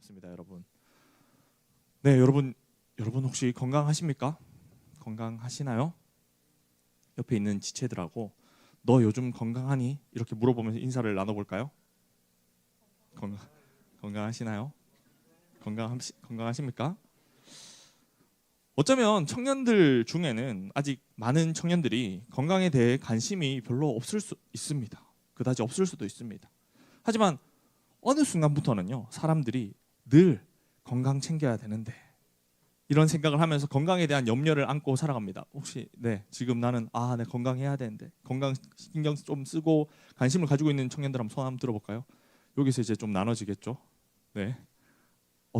반갑습니다, 여러분. 네, 여러분 혹시 건강하십니까? 건강하시나요? 옆에 있는 지체들하고 너 요즘 건강하니? 이렇게 물어보면서 인사를 나눠볼까요? 건강하시나요? 건강하십니까? 어쩌면 청년들 중에는 아직 많은 청년들이 건강에 대해 관심이 별로 없을 수 있습니다. 그다지 없을 수도 있습니다. 하지만 어느 순간부터는요, 사람들이 늘 건강 챙겨야 되는데 이런 생각을 하면서 건강에 대한 염려를 안고 살아갑니다. 혹시 지금 나는 내 건강해야 되는데 건강 신경 좀 쓰고 관심을 가지고 있는 청년들 한번 손 한번 들어볼까요? 여기서 이제 좀 나눠지겠죠. 네.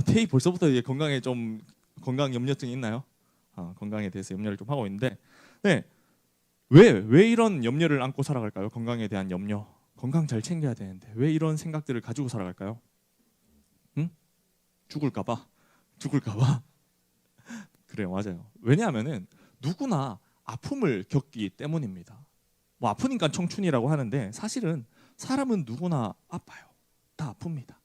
태희 벌써부터 이제 건강 염려증이 있나요? 건강에 대해서 염려를 좀 하고 있는데, 네. 왜 이런 염려를 안고 살아갈까요? 건강에 대한 염려. 건강 잘 챙겨야 되는데 왜 이런 생각들을 가지고 살아갈까요? 응? 죽을까봐. 그래요, 맞아요. 왜냐하면은 누구나 아픔을 겪기 때문입니다. 뭐 아프니까 청춘이라고 하는데 사실은 사람은 누구나 아파요. 다 아픕니다.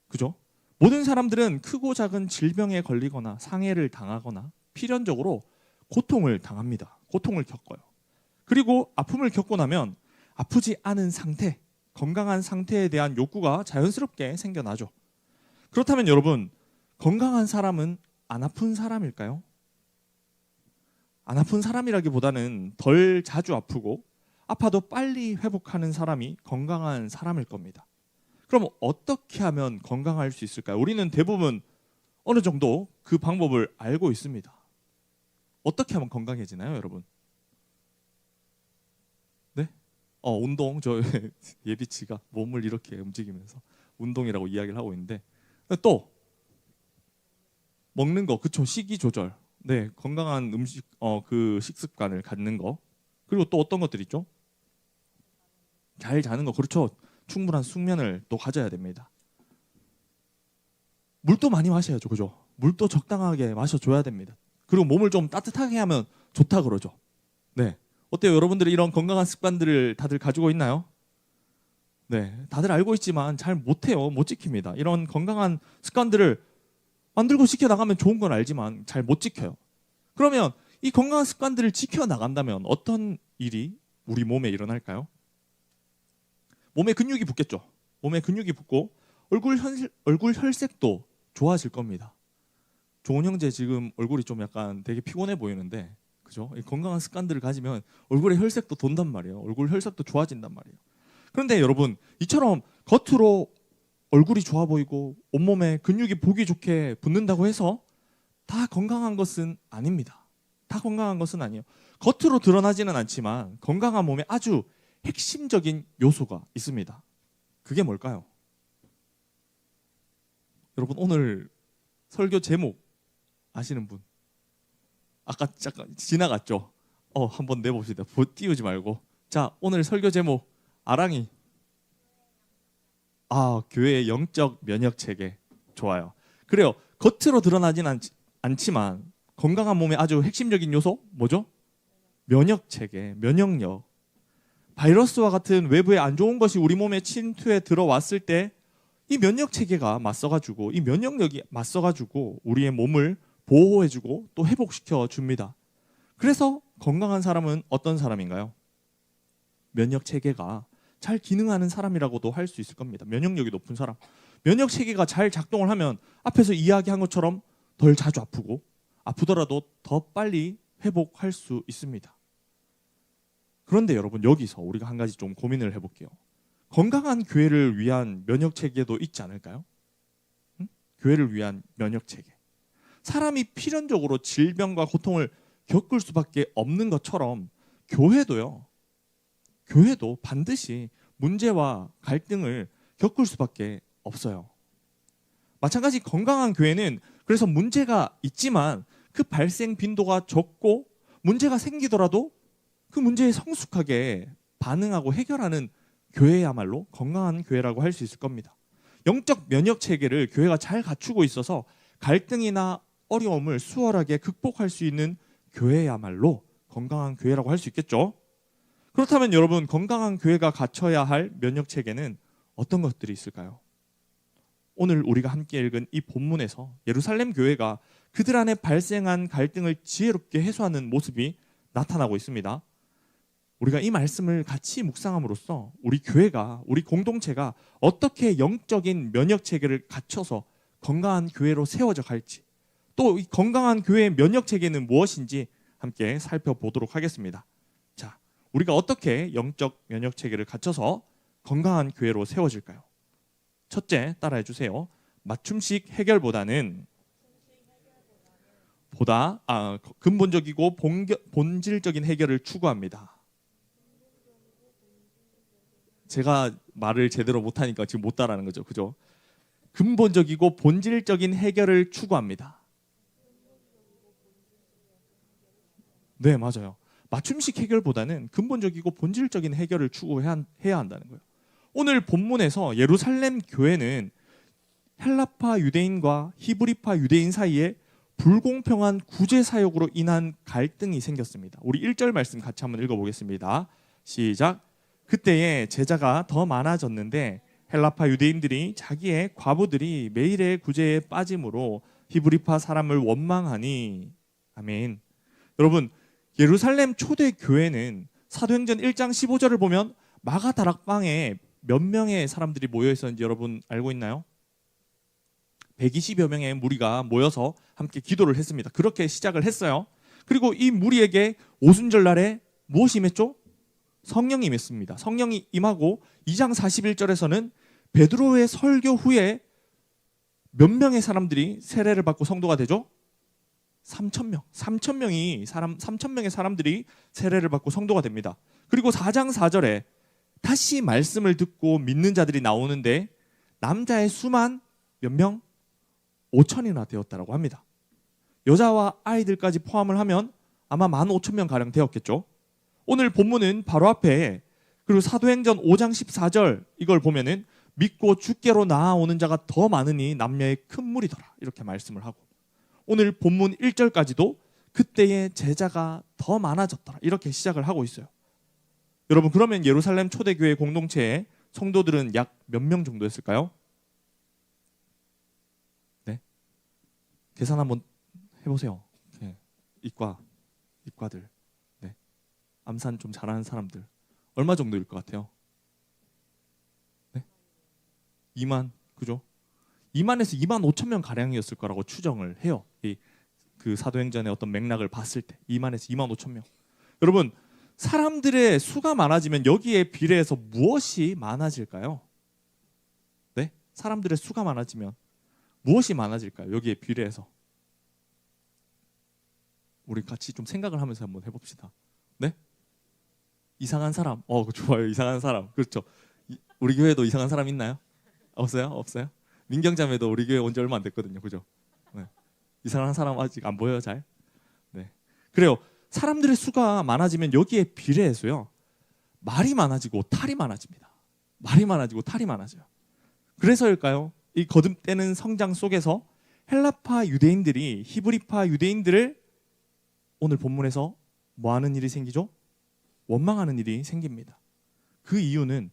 그죠? 모든 사람들은 크고 작은 질병에 걸리거나 상해를 당하거나 필연적으로 고통을 당합니다. 고통을 겪어요. 그리고 아픔을 겪고 나면 아프지 않은 상태, 건강한 상태에 대한 욕구가 자연스럽게 생겨나죠. 그렇다면 여러분, 건강한 사람은 안 아픈 사람일까요? 안 아픈 사람이라기보다는 덜 자주 아프고 아파도 빨리 회복하는 사람이 건강한 사람일 겁니다. 그럼 어떻게 하면 건강할 수 있을까요? 우리는 대부분 어느 정도 그 방법을 알고 있습니다. 어떻게 하면 건강해지나요, 여러분? 네? 운동. 저 예비치가 몸을 이렇게 움직이면서 운동이라고 이야기를 하고 있는데, 또 먹는 거, 그쵸? 식이 조절. 네, 건강한 음식, 그 식습관을 갖는 거. 그리고 또 어떤 것들 있죠? 잘 자는 거, 그렇죠? 충분한 숙면을 또 가져야 됩니다. 물도 많이 마셔야죠, 그죠? 물도 적당하게 마셔줘야 됩니다. 그리고 몸을 좀 따뜻하게 하면 좋다 그러죠. 네, 어때요? 여러분들이 이런 건강한 습관들을 다들 가지고 있나요? 네, 다들 알고 있지만 잘 못해요. 못 지킵니다. 이런 건강한 습관들을 만들고 지켜나가면 좋은 건 알지만 잘 못 지켜요. 그러면 이 건강한 습관들을 지켜나간다면 어떤 일이 우리 몸에 일어날까요? 몸에 근육이 붙겠죠. 몸에 근육이 붙고 얼굴 혈색도 좋아질 겁니다. 종훈 형제 지금 얼굴이 좀 약간 되게 피곤해 보이는데, 그죠? 이 건강한 습관들을 가지면 얼굴의 혈색도 돈단 말이에요. 얼굴 혈색도 좋아진단 말이에요. 그런데 여러분, 이처럼 겉으로 얼굴이 좋아 보이고 온몸에 근육이 보기 좋게 붙는다고 해서 다 건강한 것은 아닙니다. 다 건강한 것은 아니에요. 겉으로 드러나지는 않지만 건강한 몸에 아주 핵심적인 요소가 있습니다. 그게 뭘까요? 여러분, 오늘 설교 제목 아시는 분? 아까 잠깐 지나갔죠? 한번 내봅시다. 띄우지 말고. 자, 오늘 설교 제목 아랑이. 교회의 영적 면역 체계. 좋아요. 그래요. 겉으로 드러나진 않지만 건강한 몸의 아주 핵심적인 요소 뭐죠? 면역 체계, 면역력. 바이러스와 같은 외부의 안 좋은 것이 우리 몸에 침투해 들어왔을 때 이 면역 체계가 맞서가지고, 이 면역력이 맞서가지고 우리의 몸을 보호해주고 또 회복시켜 줍니다. 그래서 건강한 사람은 어떤 사람인가요? 면역 체계가 잘 기능하는 사람이라고도 할 수 있을 겁니다. 면역력이 높은 사람. 면역 체계가 잘 작동을 하면 앞에서 이야기한 것처럼 덜 자주 아프고 아프더라도 더 빨리 회복할 수 있습니다. 그런데 여러분, 여기서 우리가 한 가지 좀 고민을 해볼게요. 건강한 교회를 위한 면역 체계도 있지 않을까요? 응? 교회를 위한 면역 체계. 사람이 필연적으로 질병과 고통을 겪을 수밖에 없는 것처럼 교회도 반드시 문제와 갈등을 겪을 수밖에 없어요. 마찬가지 건강한 교회는 그래서 문제가 있지만 그 발생 빈도가 적고 문제가 생기더라도 그 문제에 성숙하게 반응하고 해결하는 교회야말로 건강한 교회라고 할 수 있을 겁니다. 영적 면역 체계를 교회가 잘 갖추고 있어서 갈등이나 어려움을 수월하게 극복할 수 있는 교회야말로 건강한 교회라고 할 수 있겠죠. 그렇다면 여러분, 건강한 교회가 갖춰야 할 면역 체계는 어떤 것들이 있을까요? 오늘 우리가 함께 읽은 이 본문에서 예루살렘 교회가 그들 안에 발생한 갈등을 지혜롭게 해소하는 모습이 나타나고 있습니다. 우리가 이 말씀을 같이 묵상함으로써 우리 교회가, 우리 공동체가 어떻게 영적인 면역 체계를 갖춰서 건강한 교회로 세워져 갈지, 또 이 건강한 교회의 면역 체계는 무엇인지 함께 살펴보도록 하겠습니다. 자, 우리가 어떻게 영적 면역 체계를 갖춰서 건강한 교회로 세워질까요? 첫째, 따라해 주세요. 맞춤식 해결보다는 근본적이고 본질적인 해결을 추구합니다. 제가 말을 제대로 못하니까 지금 못 따라하는 거죠, 그죠? 근본적이고 본질적인 해결을 추구합니다. 네, 맞아요. 맞춤식 해결보다는 근본적이고 본질적인 해결을 추구해야 한다는 거예요. 오늘 본문에서 예루살렘 교회는 헬라파 유대인과 히브리파 유대인 사이에 불공평한 구제 사역으로 인한 갈등이 생겼습니다. 우리 1절 말씀 같이 한번 읽어보겠습니다. 시작. 그때에 제자가 더 많아졌는데 헬라파 유대인들이 자기의 과부들이 매일의 구제에 빠짐으로 히브리파 사람을 원망하니. 아멘. 여러분, 예루살렘 초대 교회는 사도행전 1장 15절을 보면 마가 다락방에 몇 명의 사람들이 모여 있었는지 여러분 알고 있나요? 120여 명의 무리가 모여서 함께 기도를 했습니다. 그렇게 시작을 했어요. 그리고 이 무리에게 오순절 날에 무엇이 임했죠? 성령이 임했습니다. 성령이 임하고 2장 41절에서는 베드로의 설교 후에 몇 명의 사람들이 세례를 받고 성도가 되죠? 3,000명. 3,000명의 사람들이 세례를 받고 성도가 됩니다. 그리고 4장 4절에 다시 말씀을 듣고 믿는 자들이 나오는데 남자의 수만 몇 명? 5천이나 되었다라고 합니다. 여자와 아이들까지 포함을 하면 아마 15,000명 가량 되었겠죠. 오늘 본문은 바로 앞에, 그리고 사도행전 5장 14절 이걸 보면은 믿고 주께로 나아오는 자가 더 많으니 남녀의 큰 무리더라 이렇게 말씀을 하고, 오늘 본문 1절까지도 그때의 제자가 더 많아졌더라 이렇게 시작을 하고 있어요. 여러분, 그러면 예루살렘 초대교회 공동체의 성도들은 약 몇 명 정도였을까요? 네, 계산 한번 해보세요. 네. 이과들, 네. 암산 좀 잘하는 사람들 얼마 정도일 것 같아요? 네? 2만, 그죠? 2만에서 2만 5천 명 가량이었을 거라고 추정을 해요. 그 사도행전의 어떤 맥락을 봤을 때 2만에서 2만 5천 명. 여러분, 사람들의 수가 많아지면 여기에 비례해서 무엇이 많아질까요? 네? 사람들의 수가 많아지면 무엇이 많아질까요? 여기에 비례해서. 우리 같이 좀 생각을 하면서 한번 해봅시다. 네? 이상한 사람. 좋아요. 이상한 사람. 그렇죠. 우리 교회도 이상한 사람 있나요? 없어요? 없어요? 민경자매도 우리 교회 온 지 얼마 안 됐거든요. 그죠? 네. 이상한 사람 아직 안 보여요, 잘? 네. 그래요. 사람들의 수가 많아지면 여기에 비례해서요, 말이 많아지고 탈이 많아집니다. 말이 많아지고 탈이 많아져요. 그래서일까요? 이 거듭되는 성장 속에서 헬라파 유대인들이 히브리파 유대인들을 오늘 본문에서 뭐 하는 일이 생기죠? 원망하는 일이 생깁니다. 그 이유는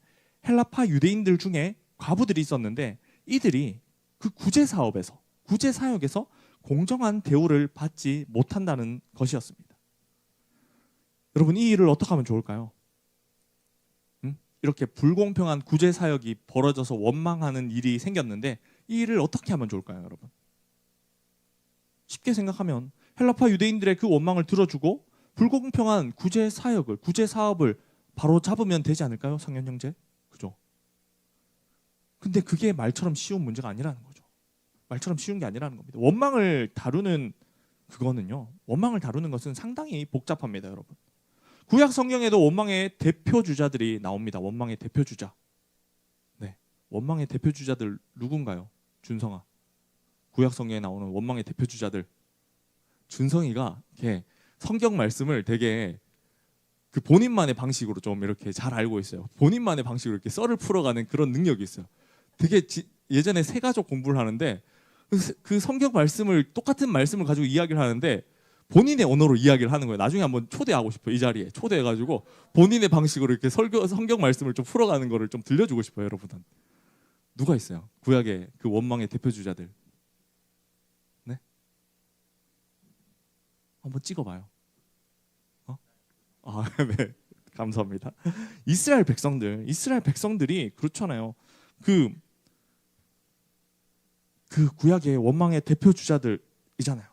헬라파 유대인들 중에 과부들이 있었는데 이들이 그 구제 사역에서 공정한 대우를 받지 못한다는 것이었습니다. 여러분, 이 일을 어떻게 하면 좋을까요? 이렇게 불공평한 구제 사역이 벌어져서 원망하는 일이 생겼는데 이 일을 어떻게 하면 좋을까요, 여러분? 쉽게 생각하면 헬라파 유대인들의 그 원망을 들어주고 불공평한 구제 사업을 바로 잡으면 되지 않을까요, 성현 형제? 그죠? 근데 그게 말처럼 쉬운 문제가 아니라는 거죠. 말처럼 쉬운 게 아니라는 겁니다. 원망을 다루는 것은 상당히 복잡합니다, 여러분. 구약 성경에도 원망의 대표 주자들이 나옵니다. 원망의 대표 주자. 네, 원망의 대표 주자들 누군가요? 준성아. 구약 성경에 나오는 원망의 대표 주자들. 준성이가 이렇게 성경 말씀을 되게 그 본인만의 방식으로 좀 이렇게 잘 알고 있어요. 본인만의 방식으로 이렇게 썰을 풀어가는 그런 능력이 있어요. 되게 예전에 세가족 공부를 하는데 그 성경 말씀을, 똑같은 말씀을 가지고 이야기를 하는데 본인의 언어로 이야기를 하는 거예요. 나중에 한번 초대하고 싶어요. 이 자리에 초대해가지고 본인의 방식으로 이렇게 성경 말씀을 좀 풀어가는 거를 좀 들려주고 싶어요, 여러분. 누가 있어요? 구약의 그 원망의 대표 주자들. 네? 한번 찍어봐요. 네. 감사합니다. 이스라엘 백성들이 그렇잖아요. 그 구약의 원망의 대표 주자들이잖아요.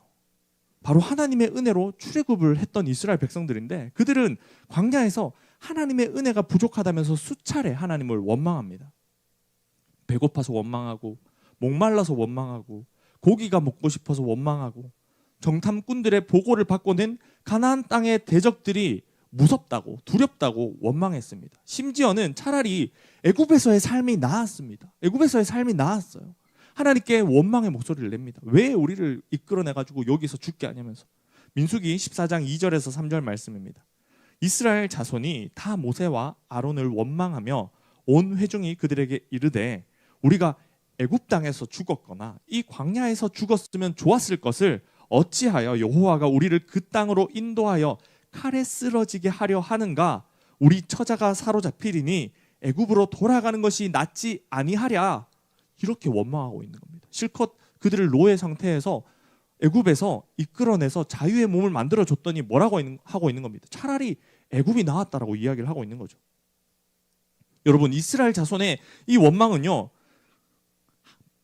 바로 하나님의 은혜로 출애굽을 했던 이스라엘 백성들인데 그들은 광야에서 하나님의 은혜가 부족하다면서 수차례 하나님을 원망합니다. 배고파서 원망하고, 목말라서 원망하고, 고기가 먹고 싶어서 원망하고, 정탐꾼들의 보고를 받고 낸 가나안 땅의 대적들이 무섭다고 두렵다고 원망했습니다. 심지어는 차라리 애굽에서의 삶이 나았습니다. 애굽에서의 삶이 나았어요. 하나님께 원망의 목소리를 냅니다. 왜 우리를 이끌어내가지고 여기서 죽게 하냐면서. 민수기 14장 2절에서 3절 말씀입니다. 이스라엘 자손이 다 모세와 아론을 원망하며 온 회중이 그들에게 이르되 우리가 애굽 땅에서 죽었거나 이 광야에서 죽었으면 좋았을 것을 어찌하여 여호와가 우리를 그 땅으로 인도하여 칼에 쓰러지게 하려 하는가? 우리 처자가 사로잡히리니 애굽으로 돌아가는 것이 낫지 아니하랴. 이렇게 원망하고 있는 겁니다. 실컷 그들을 노예 상태에서 애굽에서 이끌어내서 자유의 몸을 만들어줬더니 뭐라고 하고 있는 겁니다. 차라리 애굽이 나았다라고 이야기를 하고 있는 거죠. 여러분, 이스라엘 자손의 이 원망은요,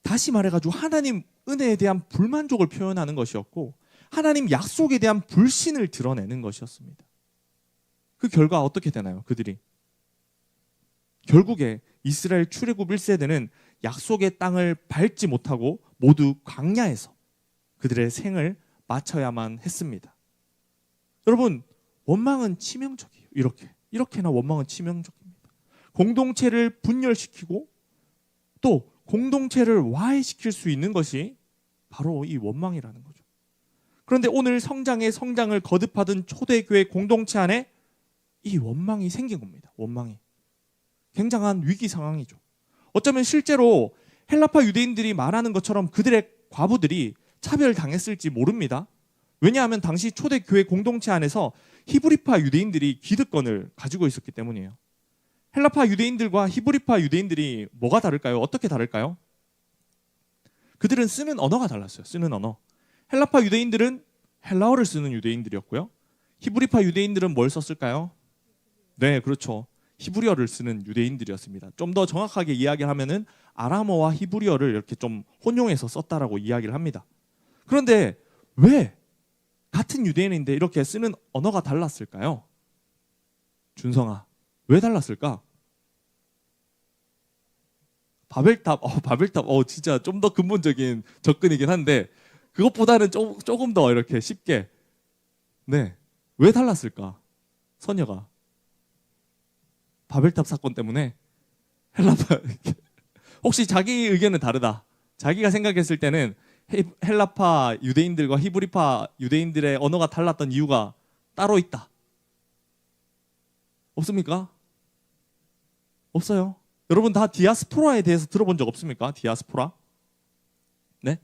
다시 말해가지고 하나님 은혜에 대한 불만족을 표현하는 것이었고 하나님 약속에 대한 불신을 드러내는 것이었습니다. 그 결과 어떻게 되나요? 그들이 결국에 이스라엘 출애굽 1세대는 약속의 땅을 밟지 못하고 모두 광야에서 그들의 생을 마쳐야만 했습니다. 여러분, 원망은 치명적이에요. 이렇게나 원망은 치명적입니다. 공동체를 분열시키고 또 공동체를 와해시킬 수 있는 것이 바로 이 원망이라는 거죠. 그런데 오늘 성장의 성장을 거듭하던 초대교회 공동체 안에 이 원망이 생긴 겁니다. 원망이. 굉장한 위기 상황이죠. 어쩌면 실제로 헬라파 유대인들이 말하는 것처럼 그들의 과부들이 차별당했을지 모릅니다. 왜냐하면 당시 초대교회 공동체 안에서 히브리파 유대인들이 기득권을 가지고 있었기 때문이에요. 헬라파 유대인들과 히브리파 유대인들이 뭐가 다를까요? 어떻게 다를까요? 그들은 쓰는 언어가 달랐어요. 쓰는 언어. 헬라파 유대인들은 헬라어를 쓰는 유대인들이었고요. 히브리파 유대인들은 뭘 썼을까요? 네, 그렇죠. 히브리어를 쓰는 유대인들이었습니다. 좀 더 정확하게 이야기를 하면은 아람어와 히브리어를 이렇게 좀 혼용해서 썼다라고 이야기를 합니다. 그런데 왜 같은 유대인인데 이렇게 쓰는 언어가 달랐을까요? 준성아, 왜 달랐을까? 바벨탑, 진짜 좀 더 근본적인 접근이긴 한데 그것보다는 조금 더 이렇게 쉽게. 네, 왜 달랐을까? 선녀가 바벨탑 사건 때문에 헬라파 혹시 자기 의견은 다르다. 자기가 생각했을 때는 헬라파 유대인들과 히브리파 유대인들의 언어가 달랐던 이유가 따로 있다. 없습니까? 없어요. 여러분 다 디아스포라에 대해서 들어본 적 없습니까? 디아스포라? 네?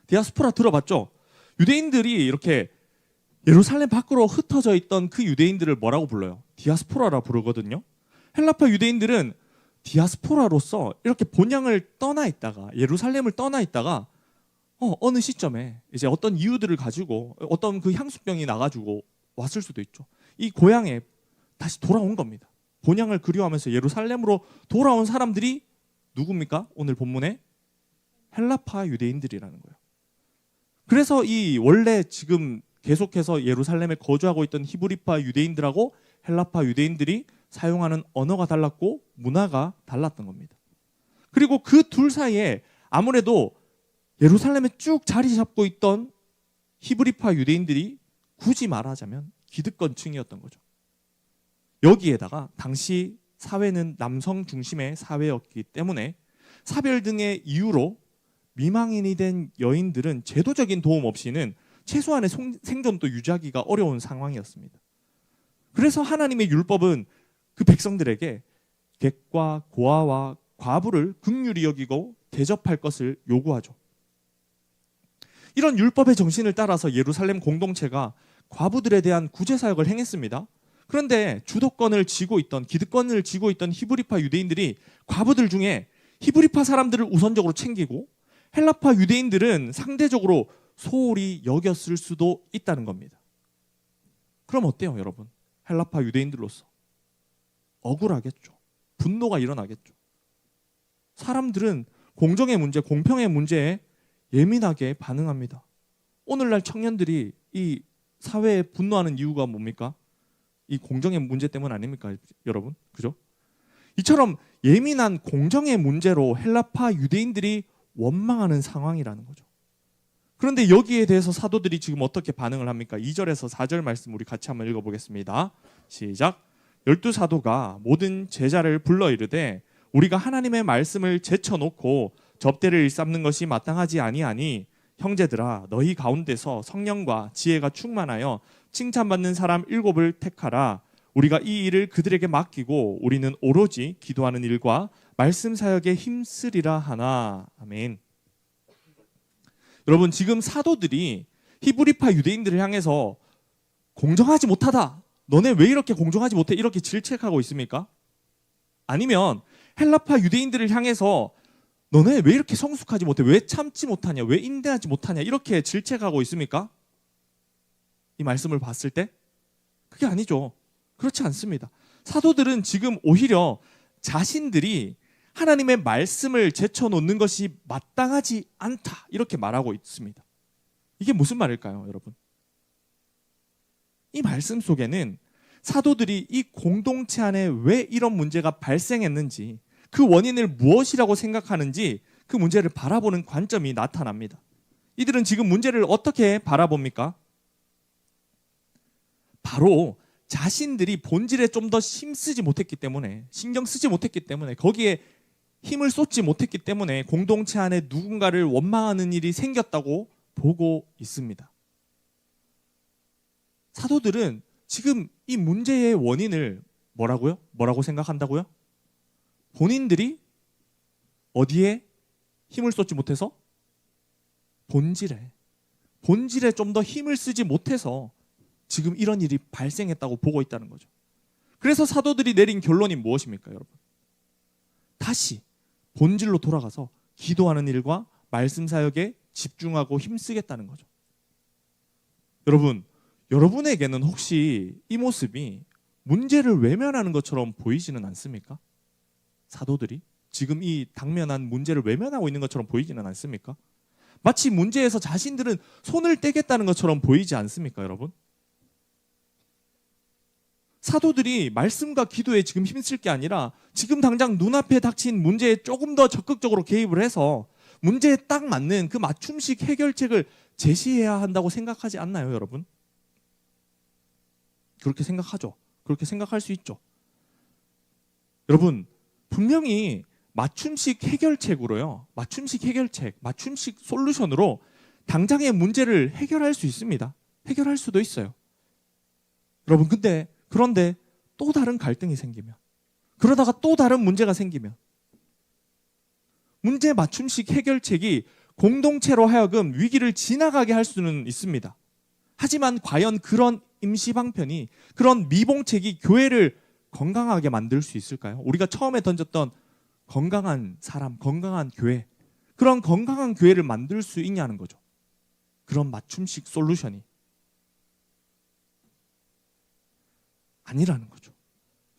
디아스포라 들어봤죠? 유대인들이 이렇게 예루살렘 밖으로 흩어져 있던 그 유대인들을 뭐라고 불러요? 디아스포라라 부르거든요. 헬라파 유대인들은 디아스포라로서 이렇게 본향을 떠나 있다가 예루살렘을 떠나 있다가 어느 시점에 이제 어떤 이유들을 가지고 어떤 그 향수병이 나가지고 왔을 수도 있죠. 이 고향에 다시 돌아온 겁니다. 본향을 그리워하면서 예루살렘으로 돌아온 사람들이 누굽니까? 오늘 본문에 헬라파 유대인들이라는 거예요. 그래서 이 원래 지금 계속해서 예루살렘에 거주하고 있던 히브리파 유대인들하고 헬라파 유대인들이 사용하는 언어가 달랐고 문화가 달랐던 겁니다. 그리고 그 둘 사이에 아무래도 예루살렘에 쭉 자리 잡고 있던 히브리파 유대인들이 굳이 말하자면 기득권층이었던 거죠. 여기에다가 당시 사회는 남성 중심의 사회였기 때문에 사별 등의 이유로 미망인이 된 여인들은 제도적인 도움 없이는 최소한의 생존도 유지하기가 어려운 상황이었습니다. 그래서 하나님의 율법은 그 백성들에게 객과 고아와 과부를 긍휼히 여기고 대접할 것을 요구하죠. 이런 율법의 정신을 따라서 예루살렘 공동체가 과부들에 대한 구제 사역을 행했습니다. 그런데 주도권을 쥐고 있던 기득권을 쥐고 있던 히브리파 유대인들이 과부들 중에 히브리파 사람들을 우선적으로 챙기고 헬라파 유대인들은 상대적으로 소홀히 여겼을 수도 있다는 겁니다. 그럼 어때요, 여러분? 헬라파 유대인들로서 억울하겠죠. 분노가 일어나겠죠. 사람들은 공정의 문제, 공평의 문제에 예민하게 반응합니다. 오늘날 청년들이 이 사회에 분노하는 이유가 뭡니까? 이 공정의 문제 때문 아닙니까, 여러분? 그죠? 이처럼 예민한 공정의 문제로 헬라파 유대인들이 원망하는 상황이라는 거죠. 그런데 여기에 대해서 사도들이 지금 어떻게 반응을 합니까? 2절에서 4절 말씀 우리 같이 한번 읽어보겠습니다. 시작. 12사도가 모든 제자를 불러 이르되 우리가 하나님의 말씀을 제쳐놓고 접대를 일삼는 것이 마땅하지 아니하니 형제들아 너희 가운데서 성령과 지혜가 충만하여 칭찬받는 사람 7을 택하라. 우리가 이 일을 그들에게 맡기고 우리는 오로지 기도하는 일과 말씀 사역에 힘쓰리라 하나. 아멘. 여러분, 지금 사도들이 히브리파 유대인들을 향해서 공정하지 못하다, 너네 왜 이렇게 공정하지 못해, 이렇게 질책하고 있습니까? 아니면 헬라파 유대인들을 향해서 너네 왜 이렇게 성숙하지 못해, 왜 참지 못하냐, 왜 인내하지 못하냐, 이렇게 질책하고 있습니까? 이 말씀을 봤을 때 그게 아니죠. 그렇지 않습니다. 사도들은 지금 오히려 자신들이 하나님의 말씀을 제쳐놓는 것이 마땅하지 않다, 이렇게 말하고 있습니다. 이게 무슨 말일까요, 여러분? 이 말씀 속에는 사도들이 이 공동체 안에 왜 이런 문제가 발생했는지, 그 원인을 무엇이라고 생각하는지 그 문제를 바라보는 관점이 나타납니다. 이들은 지금 문제를 어떻게 바라봅니까? 바로 자신들이 본질에 좀 더 힘쓰지 못했기 때문에, 신경 쓰지 못했기 때문에, 거기에 힘을 쏟지 못했기 때문에 공동체 안에 누군가를 원망하는 일이 생겼다고 보고 있습니다. 사도들은 지금 이 문제의 원인을 뭐라고 생각한다고요? 본인들이 어디에 힘을 쏟지 못해서? 본질에 좀 더 힘을 쓰지 못해서 지금 이런 일이 발생했다고 보고 있다는 거죠. 그래서 사도들이 내린 결론이 무엇입니까, 여러분? 다시 본질로 돌아가서 기도하는 일과 말씀 사역에 집중하고 힘쓰겠다는 거죠. 여러분에게는 혹시 이 모습이 문제를 외면하는 것처럼 보이지는 않습니까? 사도들이 지금 이 당면한 문제를 외면하고 있는 것처럼 보이지는 않습니까? 마치 문제에서 자신들은 손을 떼겠다는 것처럼 보이지 않습니까, 여러분? 사도들이 말씀과 기도에 지금 힘쓸 게 아니라 지금 당장 눈앞에 닥친 문제에 조금 더 적극적으로 개입을 해서 문제에 딱 맞는 그 맞춤식 해결책을 제시해야 한다고 생각하지 않나요, 여러분? 그렇게 생각하죠. 그렇게 생각할 수 있죠. 여러분, 분명히 맞춤식 해결책으로요, 맞춤식 솔루션으로 당장의 문제를 해결할 수 있습니다. 해결할 수도 있어요. 여러분, 그런데 또 다른 갈등이 생기면, 그러다가 또 다른 문제가 생기면, 문제 맞춤식 해결책이 공동체로 하여금 위기를 지나가게 할 수는 있습니다. 하지만 과연 그런 임시방편이, 그런 미봉책이 교회를 건강하게 만들 수 있을까요? 우리가 처음에 던졌던 건강한 사람, 건강한 교회, 그런 건강한 교회를 만들 수 있냐는 거죠. 그런 맞춤식 솔루션이 아니라는 거죠.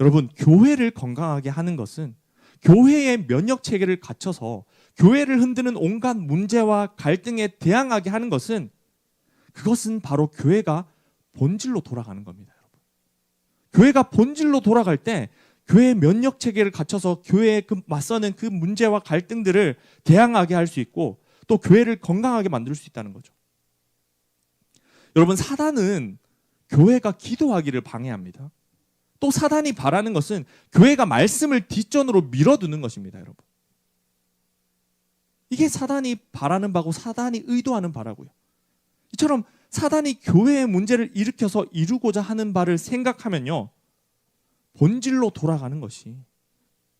여러분, 교회를 건강하게 하는 것은, 교회의 면역 체계를 갖춰서 교회를 흔드는 온갖 문제와 갈등에 대항하게 하는 것은, 그것은 바로 교회가 본질로 돌아가는 겁니다, 여러분. 교회가 본질로 돌아갈 때 교회의 면역 체계를 갖춰서 교회에 맞서는 그 문제와 갈등들을 대항하게 할 수 있고, 또 교회를 건강하게 만들 수 있다는 거죠. 여러분, 사단은 교회가 기도하기를 방해합니다. 또 사단이 바라는 것은 교회가 말씀을 뒷전으로 밀어두는 것입니다, 여러분. 이게 사단이 바라는 바고 사단이 의도하는 바라고요. 이처럼 사단이 교회의 문제를 일으켜서 이루고자 하는 바를 생각하면요, 본질로 돌아가는 것이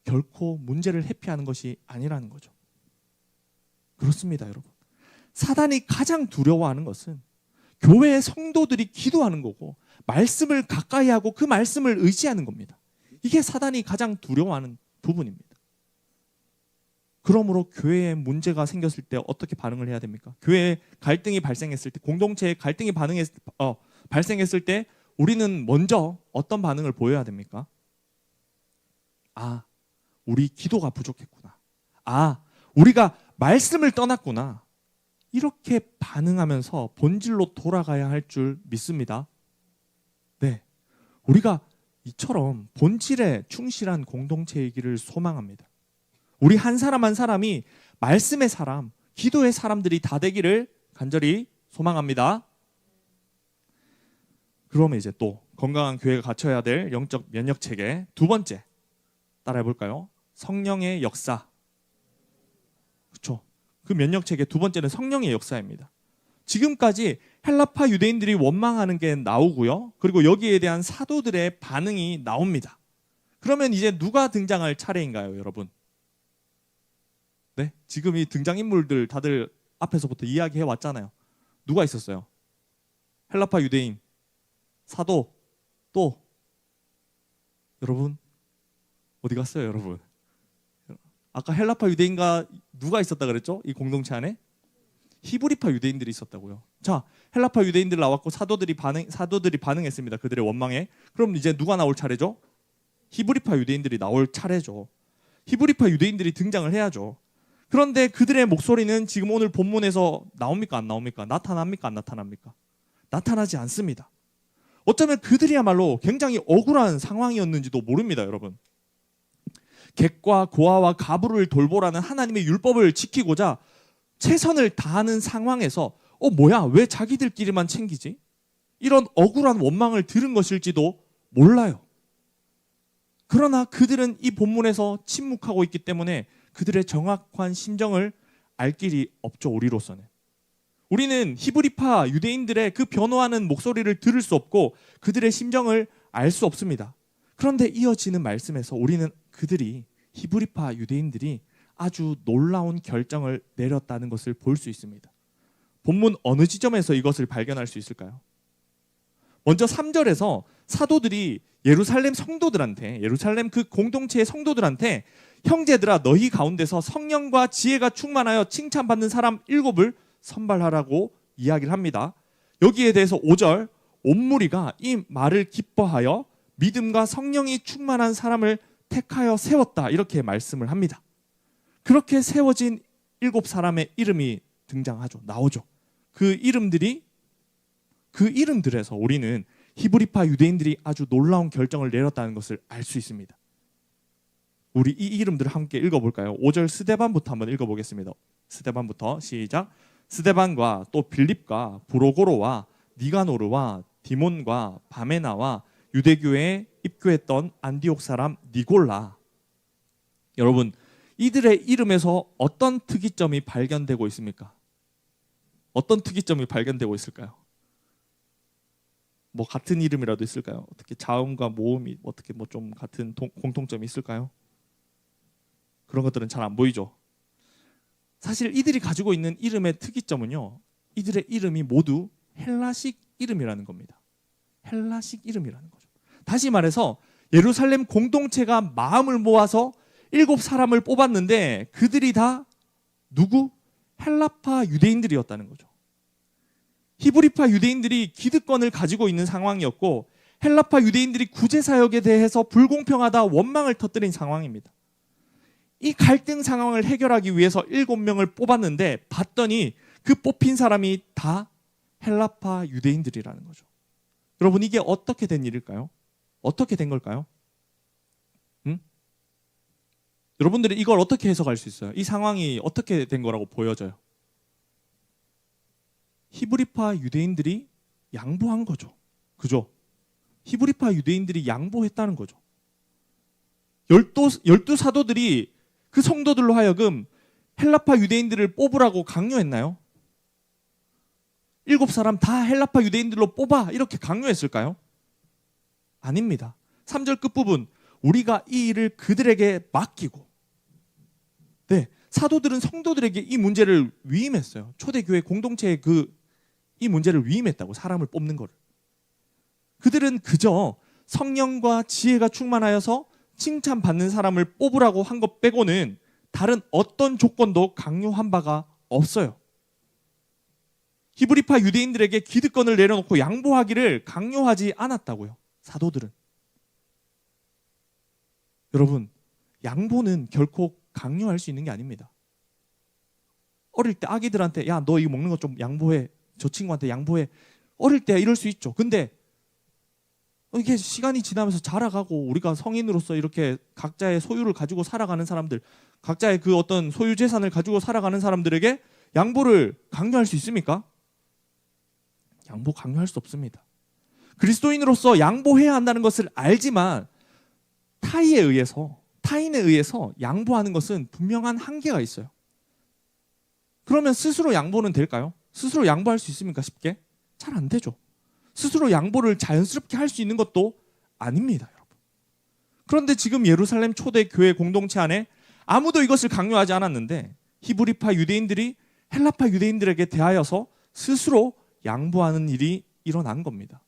결코 문제를 회피하는 것이 아니라는 거죠. 그렇습니다, 여러분. 사단이 가장 두려워하는 것은 교회의 성도들이 기도하는 거고, 말씀을 가까이 하고 그 말씀을 의지하는 겁니다. 이게 사단이 가장 두려워하는 부분입니다. 그러므로 교회에 문제가 생겼을 때 어떻게 반응을 해야 됩니까? 교회에 갈등이 발생했을 때, 공동체에 갈등이 발생했을 때 우리는 먼저 어떤 반응을 보여야 됩니까? 아, 우리 기도가 부족했구나. 아, 우리가 말씀을 떠났구나. 이렇게 반응하면서 본질로 돌아가야 할 줄 믿습니다. 네, 우리가 이처럼 본질에 충실한 공동체이기를 소망합니다. 우리 한 사람 한 사람이 말씀의 사람, 기도의 사람들이 다 되기를 간절히 소망합니다. 그러면 이제 또 건강한 교회가 갖춰야 될 영적 면역 체계 두 번째 따라해 볼까요? 성령의 역사. 그렇죠? 그 면역 체계 두 번째는 성령의 역사입니다. 지금까지 헬라파 유대인들이 원망하는 게 나오고요. 그리고 여기에 대한 사도들의 반응이 나옵니다. 그러면 이제 누가 등장할 차례인가요, 여러분? 네, 지금 이 등장인물들 다들 앞에서부터 이야기해 왔잖아요. 누가 있었어요? 헬라파 유대인, 사도, 또 여러분 어디 갔어요, 여러분? 아까 헬라파 유대인과 누가 있었다 그랬죠? 이 공동체 안에 히브리파 유대인들이 있었다고요. 자, 헬라파 유대인들 나왔고 사도들이 반응했습니다. 그들의 원망에. 그럼 이제 누가 나올 차례죠? 히브리파 유대인들이 나올 차례죠. 히브리파 유대인들이 등장을 해야죠. 그런데 그들의 목소리는 지금 오늘 본문에서 나옵니까? 안 나옵니까? 나타납니까? 안 나타납니까? 나타나지 않습니다. 어쩌면 그들이야말로 굉장히 억울한 상황이었는지도 모릅니다, 여러분. 객과 고아와 가부를 돌보라는 하나님의 율법을 지키고자 최선을 다하는 상황에서 뭐야? 왜 자기들끼리만 챙기지? 이런 억울한 원망을 들은 것일지도 몰라요. 그러나 그들은 이 본문에서 침묵하고 있기 때문에 그들의 정확한 심정을 알 길이 없죠, 우리로서는. 우리는 히브리파 유대인들의 그 변호하는 목소리를 들을 수 없고 그들의 심정을 알 수 없습니다. 그런데 이어지는 말씀에서 우리는 그들이 히브리파 유대인들이 아주 놀라운 결정을 내렸다는 것을 볼 수 있습니다. 본문 어느 지점에서 이것을 발견할 수 있을까요? 먼저 3절에서 사도들이 예루살렘 성도들한테, 예루살렘 그 공동체의 성도들한테 형제들아 너희 가운데서 성령과 지혜가 충만하여 칭찬받는 사람 7을 선발하라고 이야기를 합니다. 여기에 대해서 5절 온 무리가 이 말을 기뻐하여 믿음과 성령이 충만한 사람을 택하여 세웠다 이렇게 말씀을 합니다. 그렇게 세워진 7사람의 이름이 등장하죠. 나오죠. 그 이름들에서 우리는 히브리파 유대인들이 아주 놀라운 결정을 내렸다는 것을 알 수 있습니다. 우리 이 이름들을 함께 읽어볼까요? 5절 스데반부터 한번 읽어보겠습니다. 스데반부터 시작. 스데반과 또 빌립과 브로고로와 니가노르와 디몬과 바메나와 유대교회에 입교했던 안디옥 사람 니골라. 여러분, 이들의 이름에서 어떤 특이점이 발견되고 있습니까? 어떤 특이점이 발견되고 있을까요? 뭐 같은 이름이라도 있을까요? 어떻게 자음과 모음이 어떻게 뭐 좀 같은 공통점이 있을까요? 그런 것들은 잘 안 보이죠. 사실 이들이 가지고 있는 이름의 특이점은요, 이들의 이름이 모두 헬라식 이름이라는 겁니다. 헬라식 이름이라는 거죠. 다시 말해서 예루살렘 공동체가 마음을 모아서 7사람을 뽑았는데 그들이 다 누구? 헬라파 유대인들이었다는 거죠. 히브리파 유대인들이 기득권을 가지고 있는 상황이었고 헬라파 유대인들이 구제사역에 대해서 불공평하다 원망을 터뜨린 상황입니다. 이 갈등 상황을 해결하기 위해서 7명을 뽑았는데 봤더니 그 뽑힌 사람이 다 헬라파 유대인들이라는 거죠. 여러분, 이게 어떻게 된 일일까요? 어떻게 된 걸까요? 여러분들이 이걸 어떻게 해석할 수 있어요? 이 상황이 어떻게 된 거라고 보여져요? 히브리파 유대인들이 양보한 거죠. 그죠? 히브리파 유대인들이 양보했다는 거죠. 12 사도들이 그 성도들로 하여금 헬라파 유대인들을 뽑으라고 강요했나요? 7사람 다 헬라파 유대인들로 뽑아 이렇게 강요했을까요? 아닙니다. 3절 끝부분 우리가 이 일을 그들에게 맡기고, 네, 사도들은 성도들에게 이 문제를 위임했어요. 초대교회 공동체에 이 문제를 위임했다고, 사람을 뽑는 거를. 그들은 그저 성령과 지혜가 충만하여서 칭찬받는 사람을 뽑으라고 한 것 빼고는 다른 어떤 조건도 강요한 바가 없어요. 히브리파 유대인들에게 기득권을 내려놓고 양보하기를 강요하지 않았다고요. 사도들은. 여러분, 양보는 결코 강요할 수 있는 게 아닙니다. 어릴 때 아기들한테 야, 너 이거 먹는 거 좀 양보해. 저 친구한테 양보해. 어릴 때 이럴 수 있죠. 근데 이게 시간이 지나면서 자라가고 우리가 성인으로서 이렇게 각자의 소유를 가지고 살아가는 사람들, 각자의 그 어떤 소유 재산을 가지고 살아가는 사람들에게 양보를 강요할 수 있습니까? 양보 강요할 수 없습니다. 그리스도인으로서 양보해야 한다는 것을 알지만 타인에 의해서 양보하는 것은 분명한 한계가 있어요. 그러면 스스로 양보는 될까요? 스스로 양보할 수 있습니까? 쉽게? 잘 안 되죠. 스스로 양보를 자연스럽게 할 수 있는 것도 아닙니다, 여러분. 그런데 지금 예루살렘 초대 교회 공동체 안에 아무도 이것을 강요하지 않았는데 히브리파 유대인들이 헬라파 유대인들에게 대하여서 스스로 양보하는 일이 일어난 겁니다.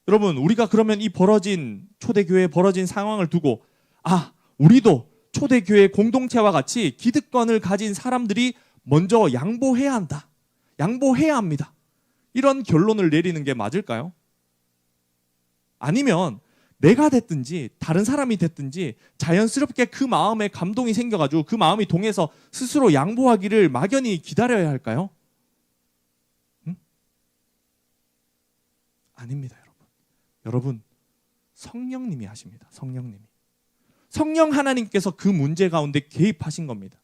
여러분, 우리가 그러면 이 초대교회에 벌어진 상황을 두고 우리도 초대교회 공동체와 같이 기득권을 가진 사람들이 먼저 양보해야 한다. 양보해야 합니다. 이런 결론을 내리는 게 맞을까요? 아니면 내가 됐든지 다른 사람이 됐든지 자연스럽게 그 마음에 감동이 생겨가지고 그 마음이 동해서 스스로 양보하기를 막연히 기다려야 할까요? 아닙니다, 여러분. 여러분, 성령님이 하십니다. 성령님이. 성령 하나님께서 그 문제 가운데 개입하신 겁니다.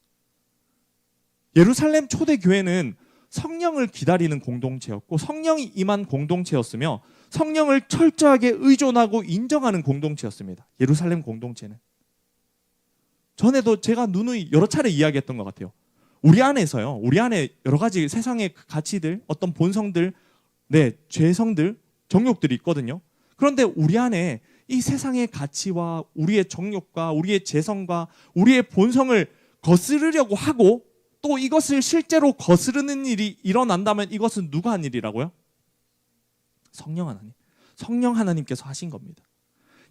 예루살렘 초대교회는 성령을 기다리는 공동체였고 성령이 임한 공동체였으며 성령을 철저하게 의존하고 인정하는 공동체였습니다. 예루살렘 공동체는. 전에도 제가 누누이 여러 차례 이야기했던 것 같아요. 우리 안에 여러 가지 세상의 가치들, 어떤 본성들, 죄성들, 정욕들이 있거든요. 그런데 우리 안에 이 세상의 가치와 우리의 정욕과 우리의 재성과 우리의 본성을 거스르려고 하고 또 이것을 실제로 거스르는 일이 일어난다면 이것은 누가 한 일이라고요? 성령 하나님. 성령 하나님께서 하신 겁니다.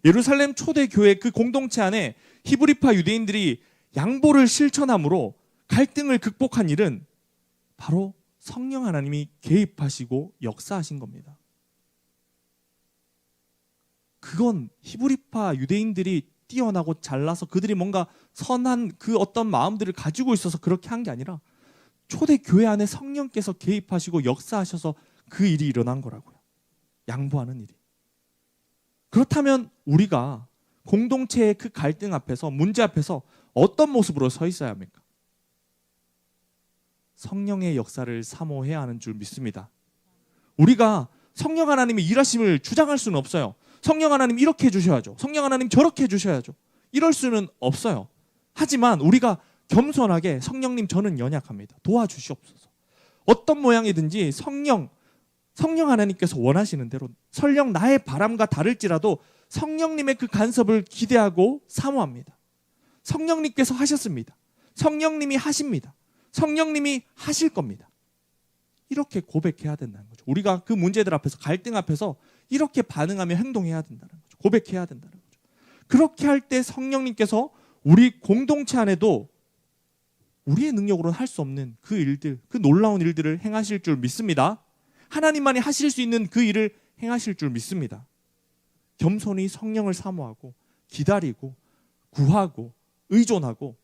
예루살렘 초대교회 그 공동체 안에 히브리파 유대인들이 양보를 실천함으로 갈등을 극복한 일은 바로 성령 하나님이 개입하시고 역사하신 겁니다. 그건 히브리파 유대인들이 뛰어나고 잘나서 그들이 뭔가 선한 그 어떤 마음들을 가지고 있어서 그렇게 한 게 아니라 초대교회 안에 성령께서 개입하시고 역사하셔서 그 일이 일어난 거라고요. 양보하는 일이. 그렇다면 우리가 공동체의 그 갈등 앞에서, 문제 앞에서 어떤 모습으로 서 있어야 합니까? 성령의 역사를 사모해야 하는 줄 믿습니다. 우리가 성령 하나님의 일하심을 주장할 수는 없어요. 성령 하나님 이렇게 해주셔야죠. 성령 하나님 저렇게 해주셔야죠. 이럴 수는 없어요. 하지만 우리가 겸손하게 성령님 저는 연약합니다. 도와주시옵소서. 어떤 모양이든지 성령 하나님께서 원하시는 대로 설령 나의 바람과 다를지라도 성령님의 그 간섭을 기대하고 사모합니다. 성령님께서 하셨습니다. 성령님이 하십니다. 성령님이 하실 겁니다. 이렇게 고백해야 된다는 거죠. 우리가 그 문제들 앞에서, 갈등 앞에서 이렇게 반응하며 행동해야 된다는 거죠. 고백해야 된다는 거죠. 그렇게 할 때 성령님께서 우리 공동체 안에도 우리의 능력으로는 할 수 없는 그 일들, 그 놀라운 일들을 행하실 줄 믿습니다. 하나님만이 하실 수 있는 그 일을 행하실 줄 믿습니다. 겸손히 성령을 사모하고 기다리고 구하고 의존하고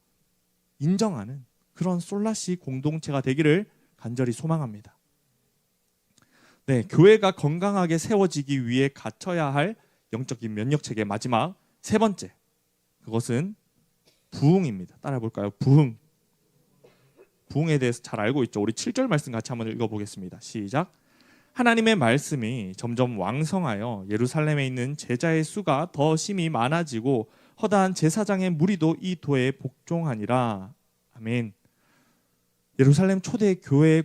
인정하는 그런 솔라시 공동체가 되기를 간절히 소망합니다. 교회가 건강하게 세워지기 위해 갖춰야 할 영적인 면역체계 마지막 세 번째, 그것은 부흥입니다. 따라 볼까요? 부흥. 부흥에 대해서 잘 알고 있죠. 우리 7절 말씀 같이 한번 읽어보겠습니다. 시작. 하나님의 말씀이 점점 왕성하여 예루살렘에 있는 제자의 수가 더 심히 많아지고 허다한 제사장의 무리도 이 도에 복종하니라. 아멘. 예루살렘 초대 교회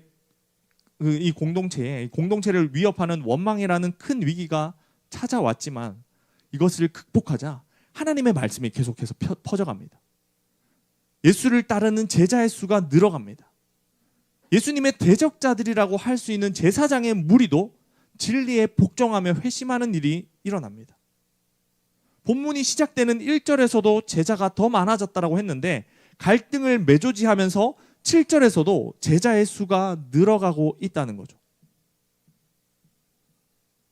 이 공동체를 위협하는 원망이라는 큰 위기가 찾아왔지만 이것을 극복하자 하나님의 말씀이 계속해서 퍼져갑니다. 예수를 따르는 제자의 수가 늘어갑니다. 예수님의 대적자들이라고 할 수 있는 제사장의 무리도 진리에 복종하며 회심하는 일이 일어납니다. 본문이 시작되는 1절에서도 제자가 더 많아졌다고 했는데 갈등을 매조지하면서 7절에서도 제자의 수가 늘어가고 있다는 거죠.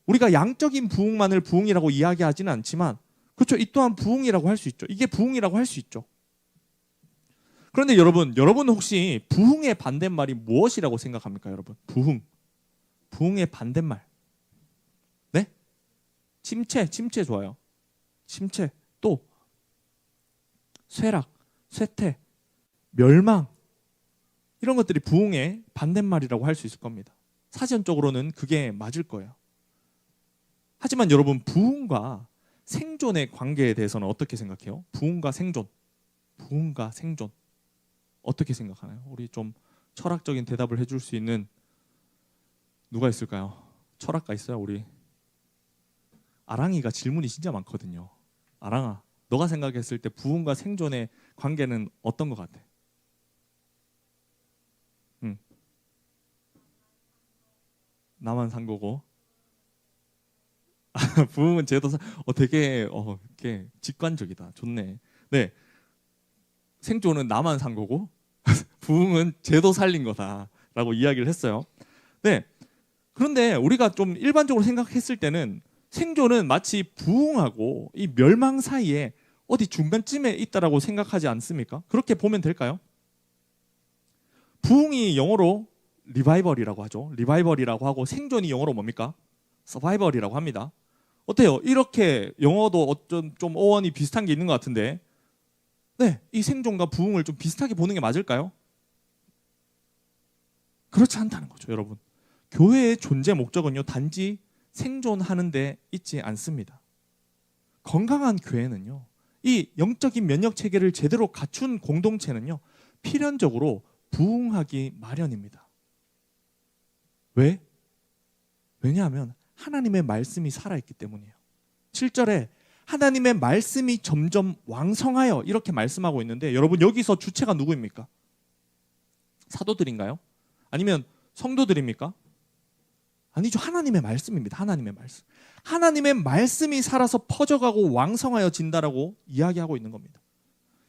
우리가 양적인 부흥만을 부흥이라고 이야기하지는 않지만, 그렇죠, 이 또한 부흥이라고 할 수 있죠. 이게 부흥이라고 할 수 있죠. 그런데 여러분 혹시 부흥의 반대말이 무엇이라고 생각합니까? 여러분, 부흥의 반대말. 네? 침체 좋아요. 침체, 또 쇠락, 쇠퇴, 멸망, 이런 것들이 부흥의 반대말이라고 할 수 있을 겁니다. 사전적으로는 그게 맞을 거예요. 하지만 여러분, 부흥과 생존의 관계에 대해서는 어떻게 생각해요? 부흥과 생존 어떻게 생각하나요? 우리 좀 철학적인 대답을 해줄 수 있는 누가 있을까요? 철학가 있어요? 우리 아랑이가 질문이 진짜 많거든요. 아랑아, 너가 생각했을 때 부흥과 생존의 관계는 어떤 것 같아? 나만 산 거고. 부흥은 제도사. 되게 이렇게 직관적이다. 좋네. 네, 생존은 나만 산 거고 부흥은 제도 살린 거다라고 이야기를 했어요. 네. 그런데 우리가 좀 일반적으로 생각했을 때는 생존은 마치 부흥하고 이 멸망 사이에 어디 중간쯤에 있다라고 생각하지 않습니까? 그렇게 보면 될까요? 부흥이 영어로 리바이벌이라고 하죠. 리바이벌이라고 하고, 생존이 영어로 뭡니까? 서바이벌이라고 합니다. 어때요? 이렇게 영어도 어쩜 좀 어원이 비슷한 게 있는 것 같은데, 네, 이 생존과 부흥을 좀 비슷하게 보는 게 맞을까요? 그렇지 않다는 거죠, 여러분. 교회의 존재 목적은요, 단지 생존하는 데 있지 않습니다. 건강한 교회는요, 이 영적인 면역 체계를 제대로 갖춘 공동체는요, 필연적으로 부흥하기 마련입니다. 왜? 왜냐하면 하나님의 말씀이 살아있기 때문이에요. 7절에 하나님의 말씀이 점점 왕성하여, 이렇게 말씀하고 있는데, 여러분 여기서 주체가 누구입니까? 사도들인가요? 아니면 성도들입니까? 아니죠. 하나님의 말씀입니다. 하나님의 말씀. 하나님의 말씀이 살아서 퍼져가고 왕성하여진다라고 이야기하고 있는 겁니다.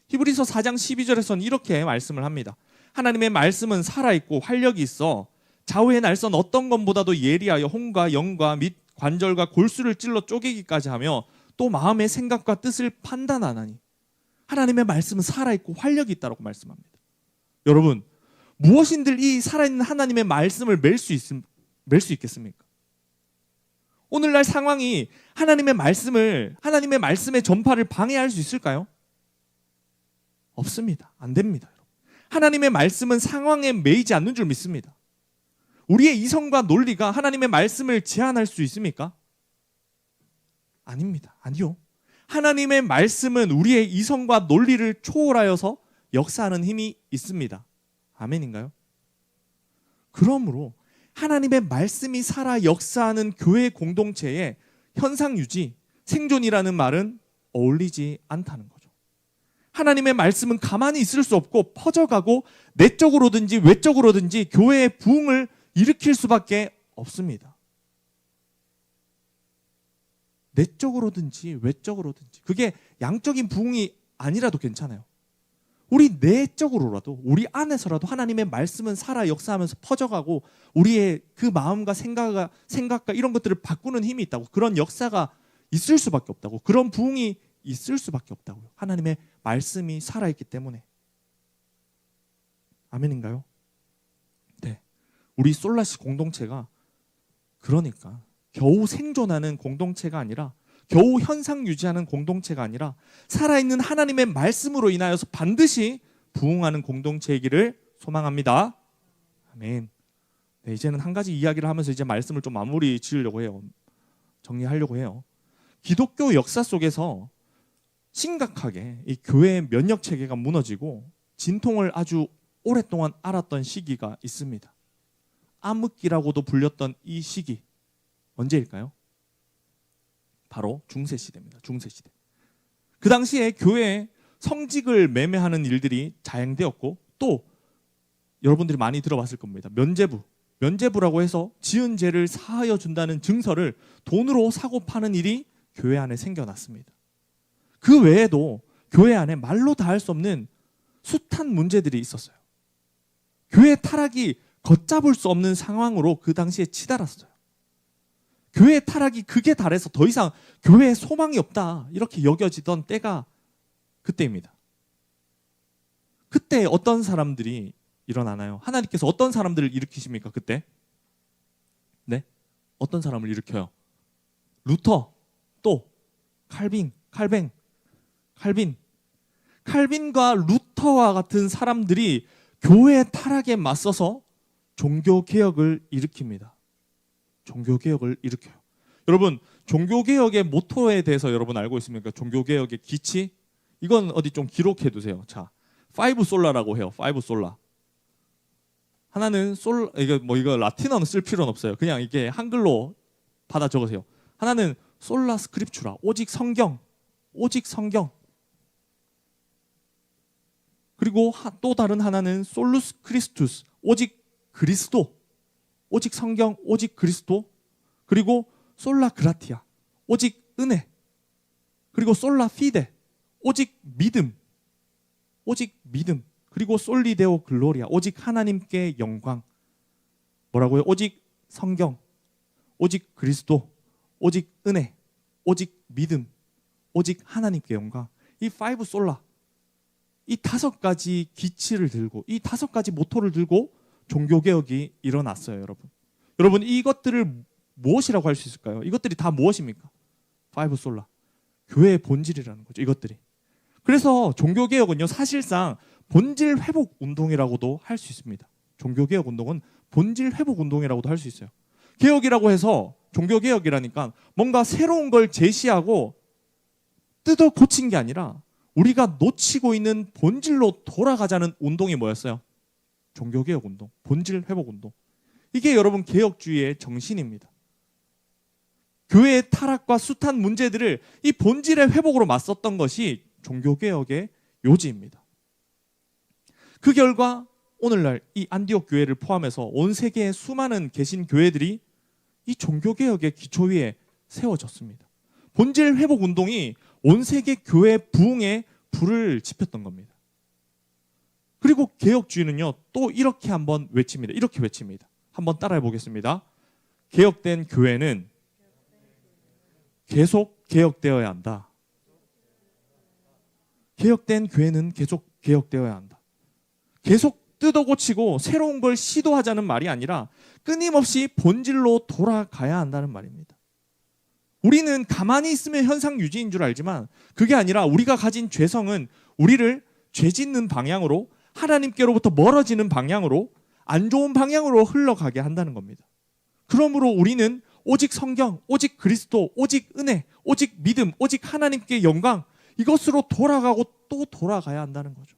히브리서 4장 12절에서는 이렇게 말씀을 합니다. 하나님의 말씀은 살아있고 활력이 있어 좌우의 날선 어떤 것보다도 예리하여 혼과 영과 및 관절과 골수를 찔러 쪼개기까지 하며 또 마음의 생각과 뜻을 판단하나니. 하나님의 말씀은 살아있고 활력이 있다고 말씀합니다. 여러분, 무엇인들 이 살아있는 하나님의 말씀을 맬 수 있겠습니까? 오늘날 상황이 하나님의 말씀의 전파를 방해할 수 있을까요? 없습니다. 안 됩니다. 하나님의 말씀은 상황에 매이지 않는 줄 믿습니다. 우리의 이성과 논리가 하나님의 말씀을 제한할 수 있습니까? 아닙니다. 아니요. 하나님의 말씀은 우리의 이성과 논리를 초월하여서 역사하는 힘이 있습니다. 아멘인가요? 그러므로 하나님의 말씀이 살아 역사하는 교회 공동체에 현상 유지, 생존이라는 말은 어울리지 않다는 거죠. 하나님의 말씀은 가만히 있을 수 없고 퍼져가고 내적으로든지 외적으로든지 교회의 부흥을 일으킬 수밖에 없습니다. 내적으로든지 외적으로든지, 그게 양적인 부흥이 아니라도 괜찮아요. 우리 내적으로라도, 우리 안에서라도 하나님의 말씀은 살아 역사하면서 퍼져가고 우리의 그 마음과 생각과 이런 것들을 바꾸는 힘이 있다고, 그런 역사가 있을 수밖에 없다고, 그런 부흥이 있을 수밖에 없다고요. 하나님의 말씀이 살아있기 때문에. 아멘인가요? 네. 우리 솔라시 공동체가 그러니까 겨우 생존하는 공동체가 아니라, 겨우 현상 유지하는 공동체가 아니라 살아있는 하나님의 말씀으로 인하여서 반드시 부흥하는 공동체이기를 소망합니다. 아멘. 네, 이제는 한 가지 이야기를 하면서 이제 말씀을 좀 마무리 지으려고 해요. 정리하려고 해요. 기독교 역사 속에서 심각하게 이 교회의 면역 체계가 무너지고 진통을 아주 오랫동안 앓았던 시기가 있습니다. 암흑기라고도 불렸던 이 시기, 언제일까요? 바로 중세시대입니다. 중세시대. 그 당시에 교회에 성직을 매매하는 일들이 자행되었고, 또 여러분들이 많이 들어봤을 겁니다. 면죄부라고 해서 지은 죄를 사하여 준다는 증서를 돈으로 사고 파는 일이 교회 안에 생겨났습니다. 그 외에도 교회 안에 말로 다 할 수 없는 숱한 문제들이 있었어요. 교회 타락이 걷잡을 수 없는 상황으로 그 당시에 치달았어요. 교회 타락이 극에 달해서 더 이상 교회에 소망이 없다 이렇게 여겨지던 때가 그때입니다. 그때 어떤 사람들이 일어나나요? 하나님께서 어떤 사람들을 일으키십니까? 그때? 네? 어떤 사람을 일으켜요? 루터, 또 칼빈과 루터와 같은 사람들이 교회 타락에 맞서서 종교개혁을 일으킵니다. 종교개혁을 일으켜요. 여러분, 종교개혁의 모토에 대해서 여러분 알고 있습니까? 종교개혁의 기치? 이건 어디 좀 기록해 두세요. 자, 5솔라라고 해요. 5솔라. 하나는 이거 라틴어는 쓸 필요는 없어요. 그냥 이게 한글로 받아 적으세요. 하나는 솔라 스크립추라, 오직 성경. 그리고 또 다른 하나는 솔루스 크리스투스, 오직 그리스도. 오직 성경, 오직 그리스도. 그리고 솔라 그라티아, 오직 은혜. 그리고 솔라 피데, 오직 믿음. 그리고 솔리데오 글로리아, 오직 하나님께 영광. 뭐라고요? 오직 성경, 오직 그리스도, 오직 은혜, 오직 믿음, 오직 하나님께 영광. 이 5솔라, 이 5가지 기치를 들고, 이 5가지 모토를 들고 종교개혁이 일어났어요. 여러분 이것들을 무엇이라고 할 수 있을까요? 이것들이 다 무엇입니까? 5솔라, 교회의 본질이라는 거죠. 이것들이. 그래서 종교개혁은요, 사실상 본질 회복 운동이라고도 할 수 있습니다. 종교개혁 운동은 본질 회복 운동이라고도 할 수 있어요. 개혁이라고 해서, 종교개혁이라니까 뭔가 새로운 걸 제시하고 뜯어 고친 게 아니라 우리가 놓치고 있는 본질로 돌아가자는 운동이 뭐였어요? 종교개혁 운동, 본질 회복 운동. 이게 여러분 개혁주의의 정신입니다. 교회의 타락과 숱한 문제들을 이 본질의 회복으로 맞섰던 것이 종교개혁의 요지입니다. 그 결과 오늘날 이 안디옥 교회를 포함해서 온 세계의 수많은 개신 교회들이 이 종교개혁의 기초 위에 세워졌습니다. 본질 회복 운동이 온 세계 교회 부흥에 불을 지폈던 겁니다. 그리고 개혁주의는요, 또 이렇게 한번 외칩니다. 이렇게 외칩니다. 한번 따라해 보겠습니다. 개혁된 교회는 계속 개혁되어야 한다. 개혁된 교회는 계속 개혁되어야 한다. 계속 뜯어고치고 새로운 걸 시도하자는 말이 아니라 끊임없이 본질로 돌아가야 한다는 말입니다. 우리는 가만히 있으면 현상 유지인 줄 알지만 그게 아니라 우리가 가진 죄성은 우리를 죄짓는 방향으로, 하나님께로부터 멀어지는 방향으로, 안 좋은 방향으로 흘러가게 한다는 겁니다. 그러므로 우리는 오직 성경, 오직 그리스도, 오직 은혜, 오직 믿음, 오직 하나님께 영광, 이것으로 돌아가고 또 돌아가야 한다는 거죠.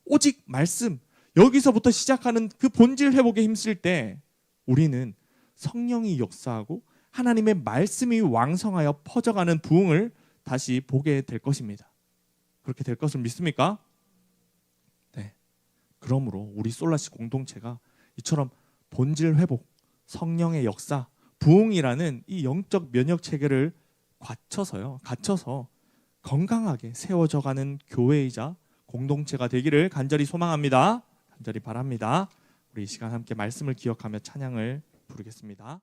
오직 말씀, 여기서부터 시작하는 그 본질 회복에 힘쓸 때 우리는 성령이 역사하고 하나님의 말씀이 왕성하여 퍼져가는 부흥을 다시 보게 될 것입니다. 그렇게 될 것을 믿습니까? 네. 그러므로 우리 솔라시 공동체가 이처럼 본질 회복, 성령의 역사, 부흥이라는 이 영적 면역 체계를 갖춰서 건강하게 세워져가는 교회이자 공동체가 되기를 간절히 소망합니다. 간절히 바랍니다. 우리 이 시간 함께 말씀을 기억하며 찬양을 부르겠습니다.